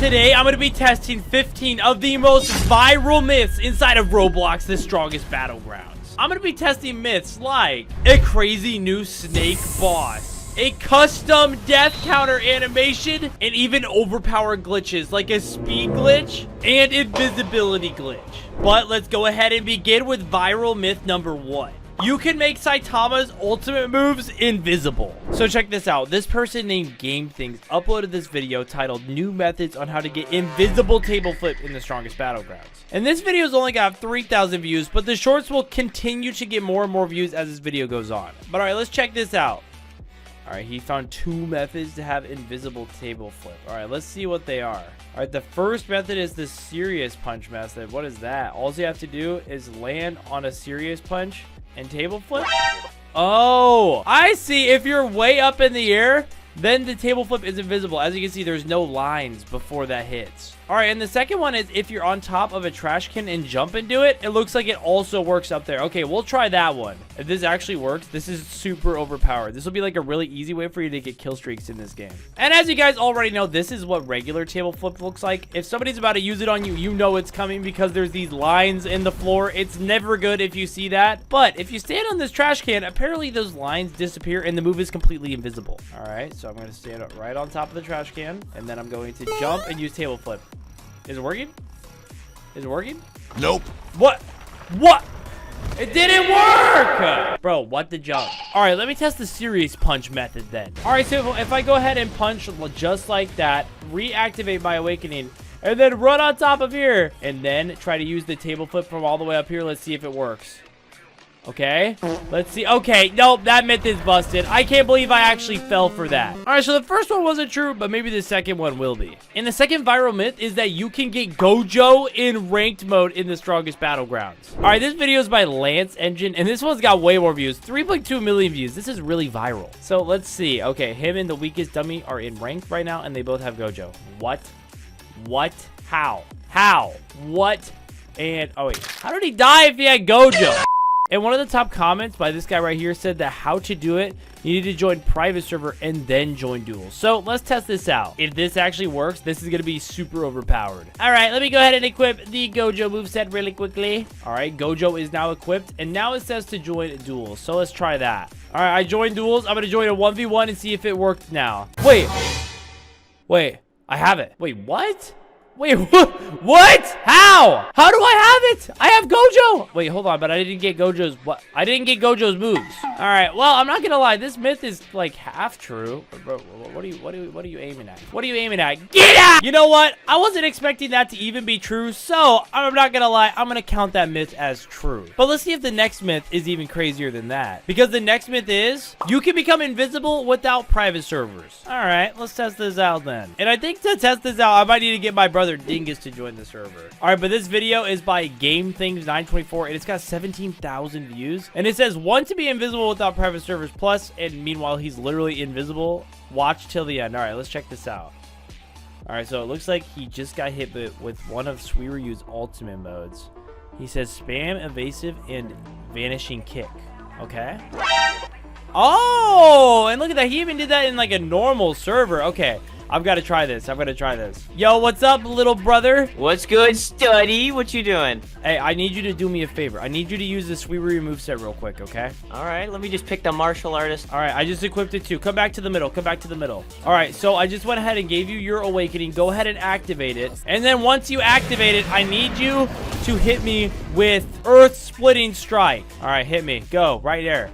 Today, I'm going to be testing 15 of the most viral myths inside of Roblox, the strongest battlegrounds. I'm going to be testing myths like a crazy new snake boss, a custom death counter animation, and even overpowered glitches like a speed glitch and invisibility glitch. But let's go ahead and begin with viral myth number 1. You can make Saitama's ultimate moves invisible. So check this out. This person named Game Things uploaded this video titled New Methods on How to Get Invisible Table Flip in the Strongest Battlegrounds. And this video's only got 3,000 views, but the shorts will continue to get more and more views as this video goes on. But alright, let's check this out. Alright, he found 2 methods to have invisible table flip. Alright, let's see what they are. Alright, the first method is the serious punch method. What is that? All you have to do is land on a serious punch and table flip. Oh, I see. If you're way up in the air, then the table flip is invisible. As you can see, there's no lines before that hits. All right, and the second one is if you're on top of a trash can and jump into it, it looks like it also works up there. Okay, we'll try that one. If this actually works, this is super overpowered. This will be like a really easy way for you to get kill streaks in this game. And as you guys already know, this is what regular table flip looks like. If somebody's about to use it on you, you know it's coming because there's these lines in the floor. It's never good if you see that. But if you stand on this trash can, apparently those lines disappear and the move is completely invisible. All right, so I'm going to stand up right on top of the trash can, and then I'm going to jump and use table flip. Is it working? Is it working? Nope. What? What? It didn't work! Bro, what the jump? Alright, let me test the serious punch method then. Alright, so if I go ahead and punch just like that, reactivate my awakening, and then run on top of here, and then try to use the table flip from all the way up here, let's see if it works. Okay, let's see. Okay, nope, that myth is busted. I can't believe I actually fell for that. All right, so the first one wasn't true, but maybe the second one will be. And the second viral myth is that you can get Gojo in ranked mode in the strongest battlegrounds. All right, this video is by Lance Engine, and this one's got way more views, 3.2 million views. This is really viral. So let's see. Okay, him and the weakest dummy are in ranked right now, and they both have Gojo. What? What? How? How? What? And, oh wait, how did he die if he had Gojo? And one of the top comments by this guy right here said that how to do it, you need to join private server and then join duels. So let's test this out. If this actually works, this is going to be super overpowered. All right, let me go ahead and equip the Gojo moveset really quickly. All right, Gojo is now equipped, and now it says to join duels. So let's try that. All right, I joined duels. I'm going to join a 1v1 and see if it worked now. Wait, I have it. Wait, what? Wait, what? How? How do I have it? I have Gojo. Wait, hold on, but I didn't get Gojo's what? I didn't get Gojo's moves. All right, well, I'm not gonna lie. This myth is like half true. Bro, what are you aiming at? What are you aiming at? Get out! You know what? I wasn't expecting that to even be true, so I'm not gonna lie. I'm gonna count that myth as true. But let's see if the next myth is even crazier than that. Because the next myth is you can become invisible without private servers. All right, let's test this out then. And I think to test this out, I might need to get my brother Dingus to join the server. All right, but this video is by Game Things 924, and it's got 17,000 views, and it says 1 to be invisible without private servers plus, and meanwhile he's literally invisible. Watch till the end. All right, let's check this out. All right, so it looks like he just got hit with one of Suiryu's ultimate modes. He says spam evasive and vanishing kick. Okay. Oh, and look at that, he even did that in like a normal server. Okay, I've got to try this. I'm going to try this. Yo, what's up, little brother? What's good, study? What you doing? Hey, I need you to do me a favor. I need you to use the Suiryu moveset real quick, okay? All right, let me just pick the martial artist. All right, I just equipped it too. Come back to the middle. Come back to the middle. All right, so I just went ahead and gave you your awakening. Go ahead and activate it. And then once you activate it, I need you to hit me with Earth-splitting strike. All right, hit me. Go, right there.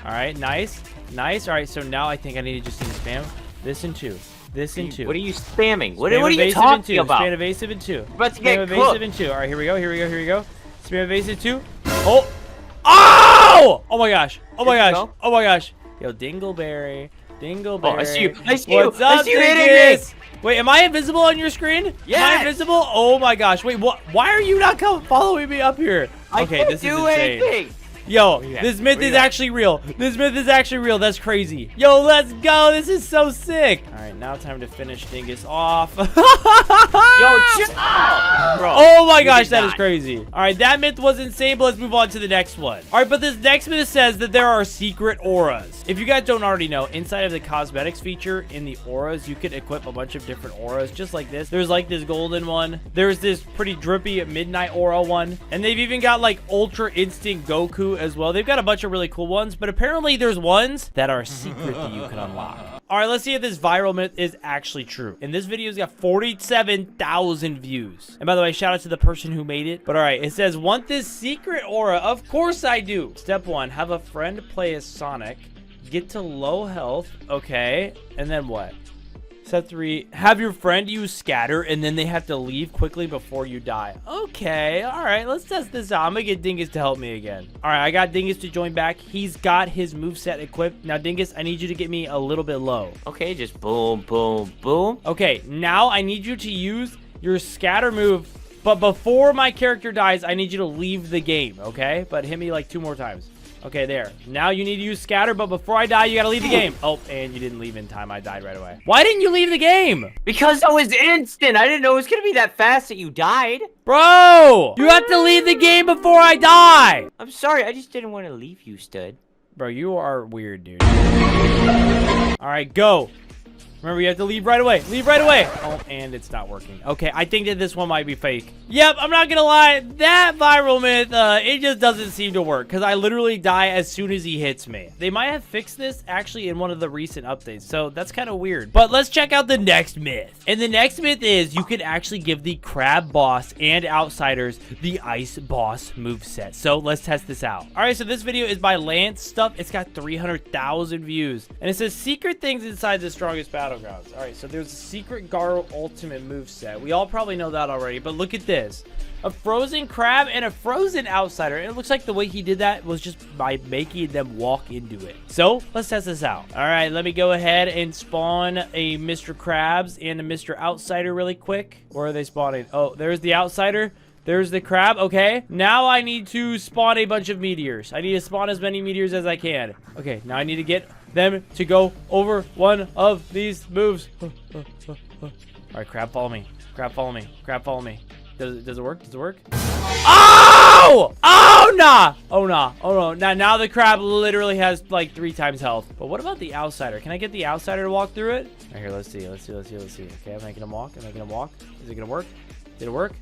All right, nice. Nice. All right, so now I think I need to just spam this in 2. This in 2. What are you spamming? What Spam are you talking about? Spam evasive in 2. About to Spam get evasive cooked. in 2. All right, here we go. Here we go. Here we go. Spam evasive 2. Oh! Oh! Oh my gosh. Oh my gosh. Oh my gosh. Yo, Dingleberry. Dingleberry. Oh, I see you. I see you. What's up, I see you hitting me. Wait, am I invisible on your screen? Yes. Am I invisible? Oh my gosh. Wait, what? Why are you not following me up here? Okay, this is insane. Anything. Yo, Yeah, this myth where is you at? actually real. This myth is actually real. That's crazy. Yo, let's go. This is so sick. All right, now time to finish Dingus off. Yo, chill out, bro. Oh my You gosh, did that is not. crazy. All right, that myth was insane, but let's move on to the next one. All right, but this next myth says that there are secret auras. If you guys don't already know, inside of the cosmetics feature in the auras, you can equip a bunch of different auras just like this. There's like this golden one. There's this pretty drippy midnight aura one. And they've even got like ultra instant Goku as well. They've got a bunch of really cool ones, but apparently there's ones that are secret that you can unlock. All right, let's see if this viral myth is actually true. And this video's got 47,000 views. And by the way, shout out to the person who made it. But all right, it says, want this secret aura? Of course I do. Step 1, have a friend play as Sonic. Get to low health. Okay. And then what? Step 3, have your friend use scatter, and then they have to leave quickly before you die. Okay, all right, let's test this out. I'm gonna get Dingus to help me again. All right, I got Dingus to join back. He's got his moveset equipped. Now, Dingus, I need you to get me a little bit low. Okay, just boom, boom, boom. Okay, now I need you to use your scatter move, but before my character dies, I need you to leave the game, okay? But hit me like 2 more times. Okay, there. Now you need to use scatter, but before I die, you gotta leave the game. Oh, and you didn't leave in time. I died right away. Why didn't you leave the game? Because that was instant. I didn't know it was gonna be that fast that you died. Bro, you have to leave the game before I die. I'm sorry, I just didn't want to leave you, stud. Bro, you are weird, dude. All right, go. Remember, you have to leave right away. Leave right away. Oh, and it's not working. Okay, I think that this one might be fake. Yep, I'm not gonna lie. That viral myth, it just doesn't seem to work because I literally die as soon as he hits me. They might have fixed this actually in one of the recent updates, so that's kind of weird. But let's check out the next myth. And the next myth is you can actually give the crab boss and outsiders the ice boss moveset. So let's test this out. All right, so this video is by Lance Stuff. It's got 300,000 views. And it says secret things inside the strongest Battlegrounds. All right, so there's a secret garou ultimate moveset. We all probably know that already, but look at this. A frozen crab and a frozen outsider. And it looks like the way he did that was just by making them walk into it. So let's test this out. All right, let me go ahead and spawn a Mr. Krabs and a Mr. Outsider really quick. Where are they spawning? Oh, there's the outsider. There's the crab. Okay, now I need to spawn a bunch of meteors. I need to spawn as many meteors as I can. Okay, now I need to get them to go over one of these moves. All right, crab, follow me. Crab, follow me. Crab, follow me. Does it work? Does it work? Oh! Oh, nah! Oh, nah. Oh, no. Now the crab literally has like 3 times health. But what about the outsider? Can I get the outsider to walk through it? Right here, let's see. Let's see. Let's see. Let's see. Okay, I'm making him walk. I'm making him walk. Is it gonna work? Did it work?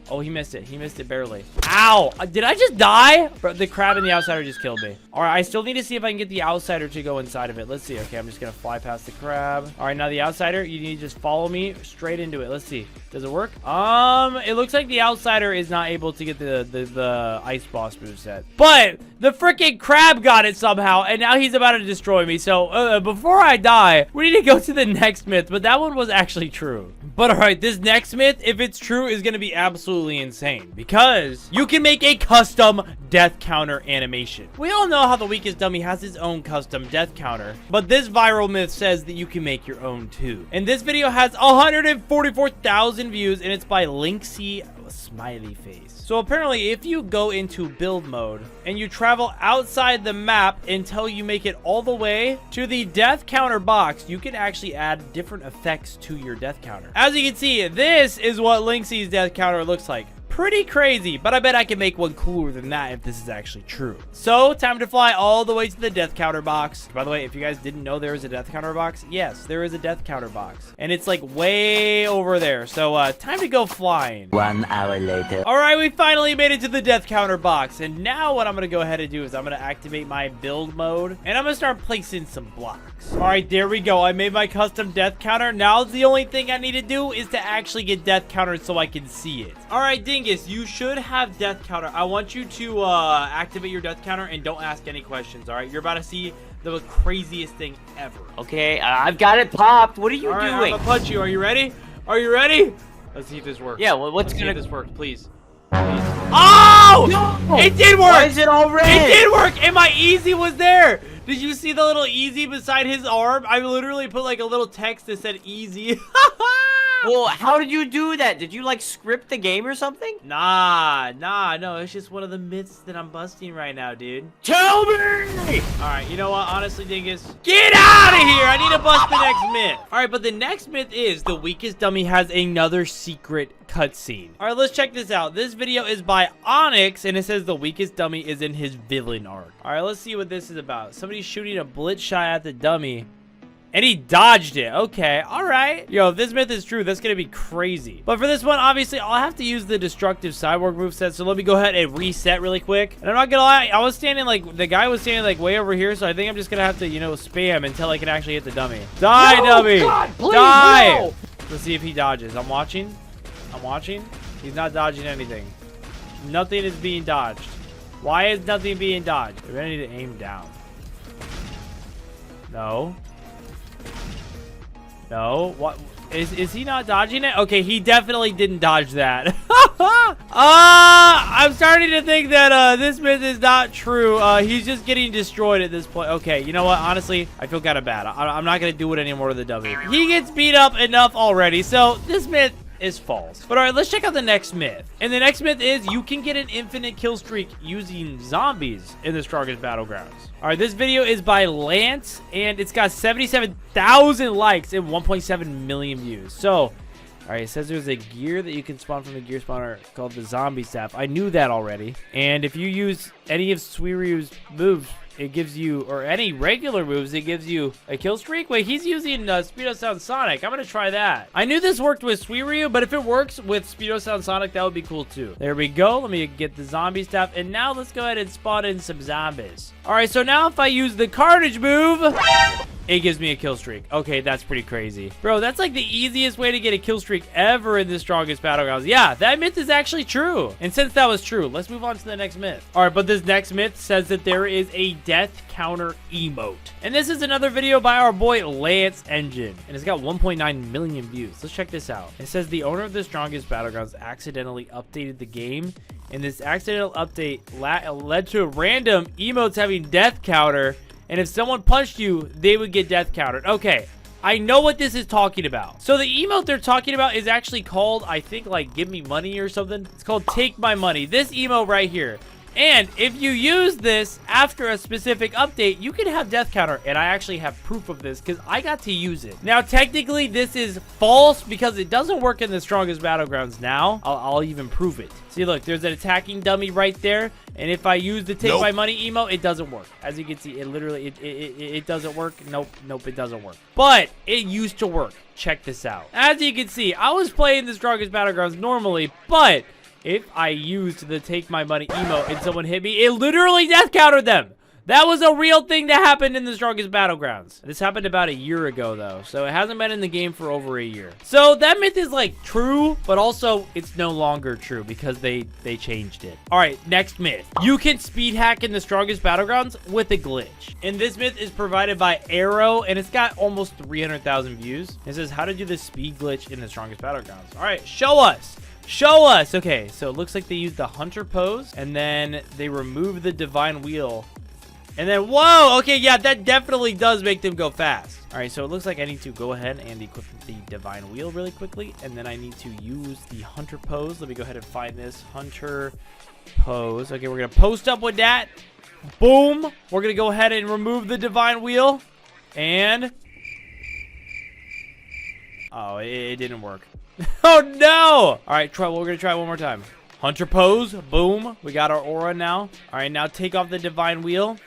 Oh, he missed it. He missed it barely. Ow! Did I just die? Bro, the crab and the outsider just killed me. All right, I still need to see if I can get the outsider to go inside of it. Let's see. Okay, I'm just gonna fly past the crab. All right, now the outsider, you need to just follow me straight into it. Let's see. Does it work? It looks like the outsider is not able to get the ice boss moveset. But the freaking crab got it somehow, and now he's about to destroy me. So before I die, we need to go to the next myth, but that one was actually true. But all right, this next myth, if it's true, is gonna be absolutely insane because you can make a custom death counter animation. We all know how the weakest dummy has his own custom death counter, but this viral myth says that you can make your own too. And this video has 144,000 views, and it's by Linksy Smiley Face. So apparently, if you go into build mode and you travel outside the map until you make it all the way to the death counter box, you can actually add different effects to your death counter. As you can see, this is what Linksy's death counter looks like. Pretty crazy, but I bet I can make one cooler than that if this is actually true. So, time to fly all the way to the death counter box. By the way, if you guys didn't know there was a death counter box, yes, there is a death counter box. And it's like way over there. So, time to go flying. 1 hour later. All right, we finally made it to the death counter box. And now what I'm going to go ahead and do is I'm going to activate my build mode. And I'm going to start placing some blocks. All right, there we go. I made my custom death counter. Now the only thing I need to do is to actually get death counter so I can see it. All right, Dingus, you should have death counter. I want you to activate your death counter and don't ask any questions. All right, you're about to see the craziest thing ever. Okay, I've got it popped. What are you All right, doing? I'm gonna punch you. Are you ready? Are you ready? Let's see if this works. Yeah, well, what's Let's see gonna... if this works, please. Oh! No! It did work! Why is it all red? It did work, and my easy was there. Did you see the little easy beside his arm? I literally put like a little text that said easy. Well, how did you do that? Did you like script the game or something? Nah, no, it's just one of the myths that I'm busting right now, dude. Tell me! Alright, you know what? Honestly, Dingus, get out of here! I need to bust the next myth. Alright, but the next myth is the weakest dummy has another secret cutscene. Alright, let's check this out. This video is by Onyx, and it says the weakest dummy is in his villain arc. Alright, let's see what this is about. Somebody's shooting a blitz shot at the dummy, and he dodged it. Okay, all right. Yo, if this myth is true, that's gonna be crazy. But for this one, obviously, I'll have to use the destructive cyborg moveset. So let me go ahead and reset really quick. And I'm not gonna lie, I was standing like, the guy was standing like way over here. So I think I'm just gonna have to, you know, spam until I can actually hit the dummy. Die, dummy. God, please, die. no. Let's see if he dodges. I'm watching. He's not dodging anything. Nothing is being dodged. Why is nothing being dodged? We're gonna need to aim down. No. No, what is he not dodging it? Okay, he definitely didn't dodge that. I'm starting to think that this myth is not true. He's just getting destroyed at this point. Okay, you know what? Honestly, I feel kind of bad. I'm not gonna do it anymore to the dummy. He gets beat up enough already, so this myth is false. But all right, let's check out the next myth. And the next myth is you can get an infinite kill streak using zombies in the strongest battlegrounds. All right, this video is by Lance, and it's got 77,000 likes and 1.7 million views. So, all right, it says there's a gear that you can spawn from the gear spawner called the zombie staff. I knew that already. And if you use any of Suiryu's moves, it gives you, or any regular moves, it gives you a kill streak. Wait, he's using Speedo Sound Sonic. I'm gonna try that. I knew this worked with Suiryu, but if it works with Speedo Sound Sonic, that would be cool too. There we go. Let me get the zombie stuff, and now let's go ahead and spawn in some zombies. All right, so now if I use the Carnage move, it gives me a kill streak. Okay, that's pretty crazy. Bro, that's like the easiest way to get a kill streak ever in the strongest battlegrounds. Yeah, that myth is actually true. And since that was true, let's move on to the next myth. All right, but this next myth says that there is a death counter emote. And this is another video by our boy Lance Engine. And it's got 1.9 million views. Let's check this out. It says the owner of the strongest battlegrounds accidentally updated the game. And this accidental update led to random emotes having death counter. And if someone punched you, they would get death countered. Okay, I know what this is talking about. So the emote they're talking about is actually called, I think, like, give me money or something. It's called take my money. This emote right here. And if you use this after a specific update, you can have death counter. And I actually have proof of this because I got to use it. Now, technically, this is false because it doesn't work in the strongest battlegrounds now. I'll even prove it. See, look, there's an attacking dummy right there. And if I use the take my money emote, it doesn't work. As you can see, it literally, it doesn't work. Nope, it doesn't work. But it used to work. Check this out. As you can see, I was playing the strongest battlegrounds normally, but if I used the take my money emote and someone hit me, it literally death countered them. That was a real thing that happened in the strongest battlegrounds. This happened about a year ago, though, so it hasn't been in the game for over a year. So that myth is, like, true, but also it's no longer true because they changed it. All right, next myth. You can speed hack in the strongest battlegrounds with a glitch. And this myth is provided by Arrow, and it's got almost 300,000 views. It says how to do the speed glitch in the strongest battlegrounds. All right, show us. Show us. Okay, so it looks like they used the hunter pose, and then they removed the divine wheel. And then, whoa, okay, yeah, that definitely does make them go fast. All right, so it looks like I need to go ahead and equip the divine wheel really quickly, and then I need to use the hunter pose. Let me go ahead and find this hunter pose. Okay, we're gonna post up with that. Boom. We're gonna go ahead and remove the divine wheel, and oh, it didn't work. Oh no! All right, we're gonna try one more time. Hunter pose. Boom. We got our aura now. All right, now take off the divine wheel.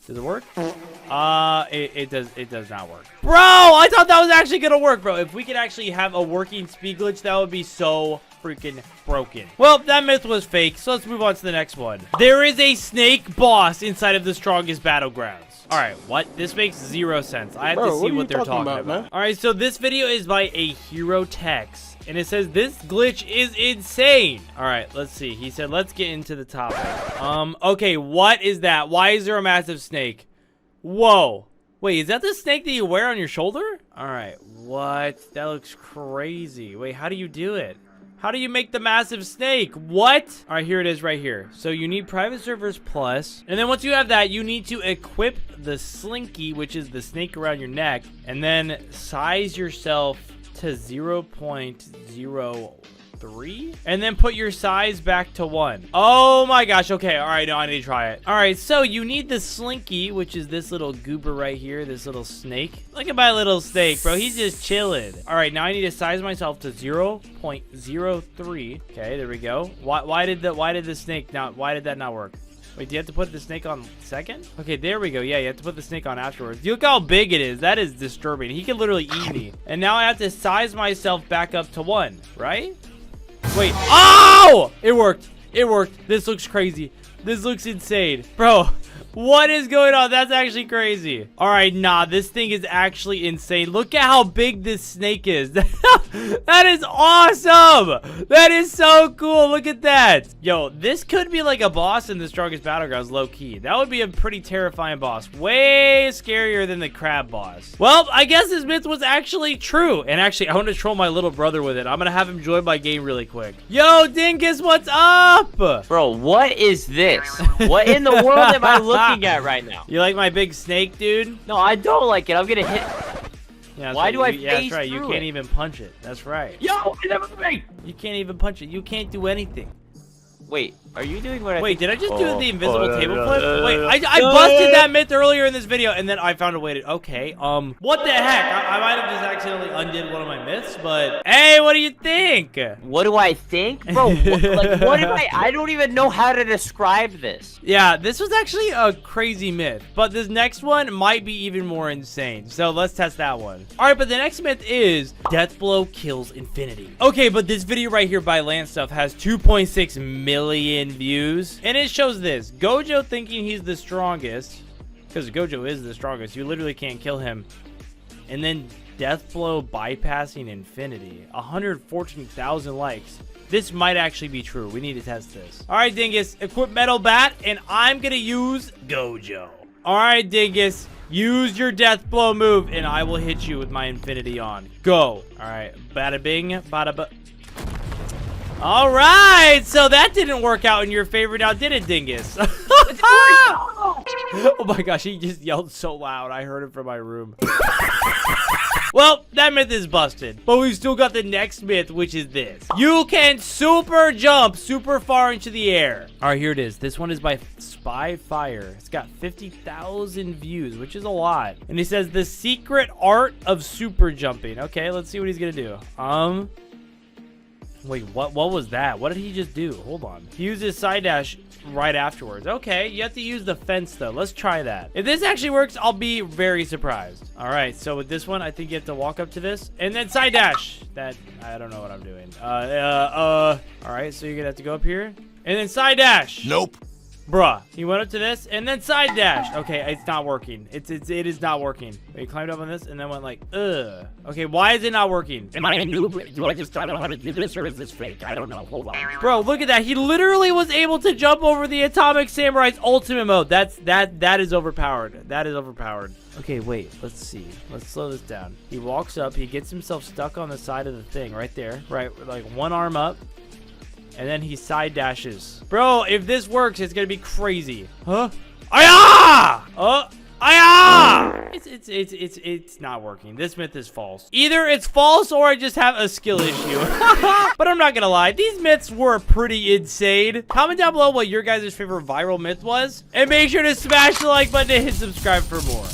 Does it work? It does not work. Bro, I thought that was actually gonna work, bro. If we could actually have a working speed glitch, that would be so freaking broken. Well, that myth was fake, so let's move on to the next one. There is a snake boss inside of the strongest battlegrounds. All right, what? This makes zero sense. I have to see what they're talking about. All right, so this video is by a Hero Tex. And it says this glitch is insane. All right, let's see. He said, let's get into the topic. Okay, what is that? Why is there a massive snake? Whoa. Wait, is that the snake that you wear on your shoulder? All right, what? That looks crazy. Wait, how do you do it? How do you make the massive snake? What? All right, here it is right here. So you need private servers plus. And then once you have that, you need to equip the slinky, which is the snake around your neck. And then size yourself to 0.03 and then put your size back to 1. Oh my gosh. Okay. All right. No, I need to try it. All right. So you need the slinky, which is this little goober right here. This little snake. Look at my little snake, bro. He's just chilling. All right. Now I need to size myself to 0.03. Okay. There we go. Why did the snake not, why did that not work? Wait, do you have to put the snake on second? Okay, there we go. Yeah, you have to put the snake on afterwards. Look how big it is. That is disturbing. He can literally eat me. And now I have to size myself back up to 1, right? Wait. Oh! It worked. It worked. This looks crazy. This looks insane. Bro, what is going on? That's actually crazy. All right, nah, this thing is actually insane. Look at how big this snake is. That is awesome. That is so cool. Look at that. Yo, this could be like a boss in the strongest Battlegrounds, low key. That would be a pretty terrifying boss. Way scarier than the crab boss. Well, I guess this myth was actually true. And actually, I want to troll my little brother with it. I'm going to have him join my game really quick. Yo, Dingus, what's up? Bro, what is this? What in the world am I looking at right now? You like my big snake, dude? No, I don't like it. I'm gonna hit. Yeah, why do I yeah, that's phase right. You through can't it? even punch it. That's right. Yo, it never me. You can't even punch it. You can't do anything. Wait, are you doing what I Wait, did I just do the invisible table no, flip? no, Wait, no. I busted that myth earlier in this video, and then I found a way to... Okay, what the heck? I might have just accidentally undid one of my myths, but... Hey, what do you think? What do I think? Bro, what am I don't even know how to describe this. Yeah, this was actually a crazy myth, but this next one might be even more insane. So let's test that one. All right, but the next myth is death blow kills infinity. Okay, but this video right here by Land Stuff has 2.6 million views, and it shows this: Gojo thinking he's the strongest, because Gojo is the strongest. You literally can't kill him. And then death blow bypassing infinity. 114,000 likes. This might actually be true. We need to test this. All right, Dingus, equip metal bat, and I'm gonna use Gojo. All right, Dingus, use your death blow move, and I will hit you with my infinity on. Go. All right, bada bing, bada ba. All right, so that didn't work out in your favor now, did it, Dingus? Oh my gosh, he just yelled so loud. I heard it from my room. Well, that myth is busted, but we've still got the next myth, which is this: you can super jump super far into the air. All right, here it is. This one is by Spy Fire. It's got 50,000 views, which is a lot. And he says the secret art of super jumping. Okay, let's see what he's gonna do. Wait, what was that? What did he just do? Hold on. He used his side dash right afterwards. Okay, you have to use the fence though. Let's try that. If this actually works, I'll be very surprised. All right, so with this one, I think you have to walk up to this and then side dash. That, I don't know what I'm doing. All right, so you're gonna have to go up here and then side dash. Nope. Bruh, he went up to this and then side dash. Okay, it's not working. It is not working. He climbed up on this and then went like, ugh. Okay, why is it not working? Am I a noob? Do I just I don't know how to do this, or is this fake? I don't know. Hold on. Bro, look at that. He literally was able to jump over the Atomic Samurai's ultimate mode. That is overpowered. That is overpowered. Okay, wait. Let's see. Let's slow this down. He walks up. He gets himself stuck on the side of the thing right there. Right, with like one arm up. And then he side dashes. Bro, if this works, it's gonna be crazy. Huh? Aya! Aya! It's not working. This myth is false. Either it's false or I just have a skill issue. But I'm not gonna lie, these myths were pretty insane. Comment down below what your guys' favorite viral myth was. And make sure to smash the like button and hit subscribe for more.